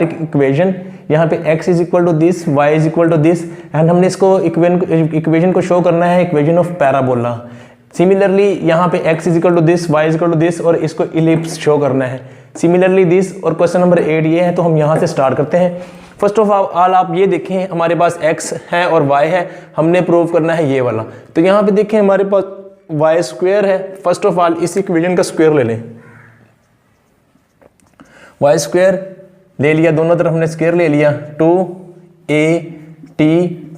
Equation, यहाँ पे x is equal to this, y is equal to this, and हमने इसको इक्वेशन को शो करना है इक्वेशन ऑफ पैराबोला। सिमिलरली यहाँ पे x is equal to this, y is equal to this, और इसको इलिप्स शो करना है सिमिलरली दिस। और क्वेश्चन नंबर 8 ये है, तो हम यहाँ से स्टार्ट करते हैं। फर्स्ट ऑफ ऑल आप ये देखें, हमारे पास x है और y है, हमने प्रूव करना है ये वाला। तो यहाँ पे देखें हमारे पास y स्क्वायर है। फर्स्ट ऑफ ऑल इस इक्वेशन का स्क्वायर ले लें, y स्क्वायर ले लिया, दोनों तरफ हमने स्क्वायर ले लिया, 2at,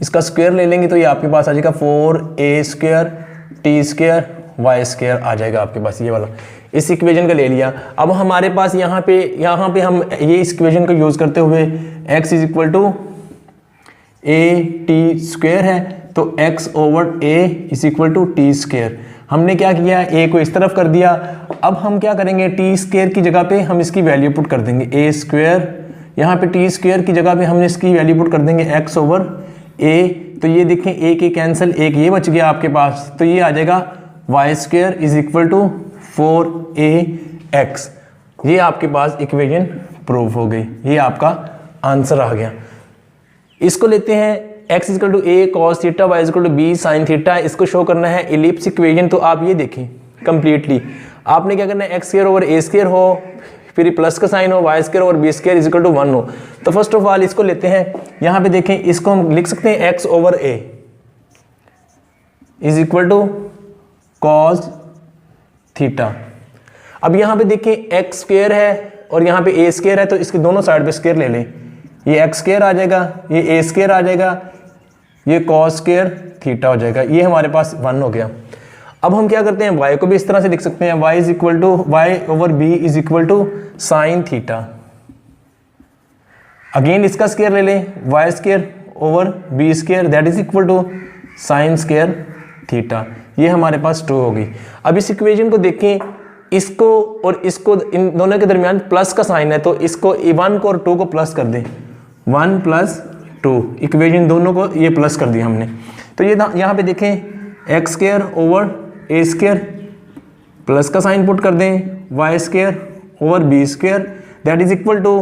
इसका स्क्वायर ले लेंगे तो ये आपके पास आ जाएगा 4a square t square y square आ जाएगा आपके पास, ये वाला इस इक्वेशन का ले लिया। अब हमारे पास यहाँ पे हम ये इस इक्वेशन को यूज़ करते हुए x is equal to at square है, तो x over a is equal to t square. हमने क्या किया, a को इस तरफ कर दिया। अब हम क्या करेंगे, t स्क्वायर की जगह पे हम इसकी वैल्यू पुट कर देंगे a स्क्वायर, यहाँ पे t स्क्वायर की जगह पे हमने इसकी वैल्यू पुट कर देंगे x ओवर a। तो ये देखें a के कैंसिल, एक ये बच गया आपके पास, तो ये आ जाएगा y square is equal to 4ax। ये आपके पास इक्वेशन प्रूव हो गई, ये आपका आंसर आ गया। इसको लेते हैं x equal to a cos theta, y equal to b sin theta, इसको शो करना है इलिप्स इक्वेशन। तो आप ये देखें कंप्लीटली आपने क्या करना है, x square over a square हो, फिर प्लस का साइन हो, y square over b square is equal to 1 हो। तो फर्स्ट ऑफ ऑल इसको लेते हैं, यहाँ पे देखें इसको हम लिख सकते हैं x over a is equal to cos theta. अब यहाँ पे देखें x स्क्वायर है और यहाँ पे a स्क्वायर है, तो इसके दोनों साइड पे स्क्वायर ले लें, ये x स्क्वायर आ जाएगा, ये a स्क्वायर आ जाएगा, ये cos स्क्वायर थीटा हो जाएगा, ये हमारे पास 1 हो गया। अब हम क्या करते हैं, y को भी इस तरह से लिख सकते हैं, y is equal to y over b is equal to sine theta. Again इसका स्क्वायर ले लें, y square over b square that is equal to sine square theta, ये हमारे पास 2 हो गई। अब इस इक्वेशन को देखें, इसको और इसको, इन दोनों के दरमियान प्लस का साइन है, तो इसको 1 को और 2 को प्लस कर दें, 1 प्लस 2, इक्वेशन दोनों को ये प्लस कर दिया हमने। तो ये यहाँ पे देखें x स्क्वायर ओवर a स्क्वायर, प्लस का साइन पुट कर दें, y square over b square that is equal to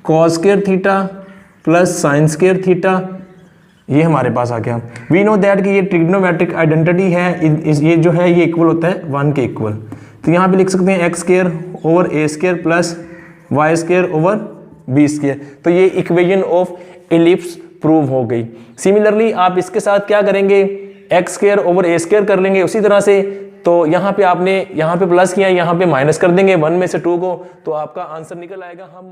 cos square theta plus sine square theta, ये हमारे पास आ गया। वी नो दैट कि ये ट्रिग्नोमेट्रिक आइडेंटिटी है, ये जो है ये इक्वल होता है 1 के इक्वल। तो यहाँ पे लिख सकते हैं x स्क्वायर ओवर a स्क्वायर plus y square over b square. तो ये इक्वेशन ऑफ इलिप्स प्रूव हो गई। सिमिलरली आप इसके साथ क्या करेंगे, x square over a square कर लेंगे उसी तरह से। तो यहाँ पे आपने यहाँ पे प्लस किया, यहाँ पे माइनस कर देंगे 1 में से 2 को, तो आपका आंसर निकल आएगा। हम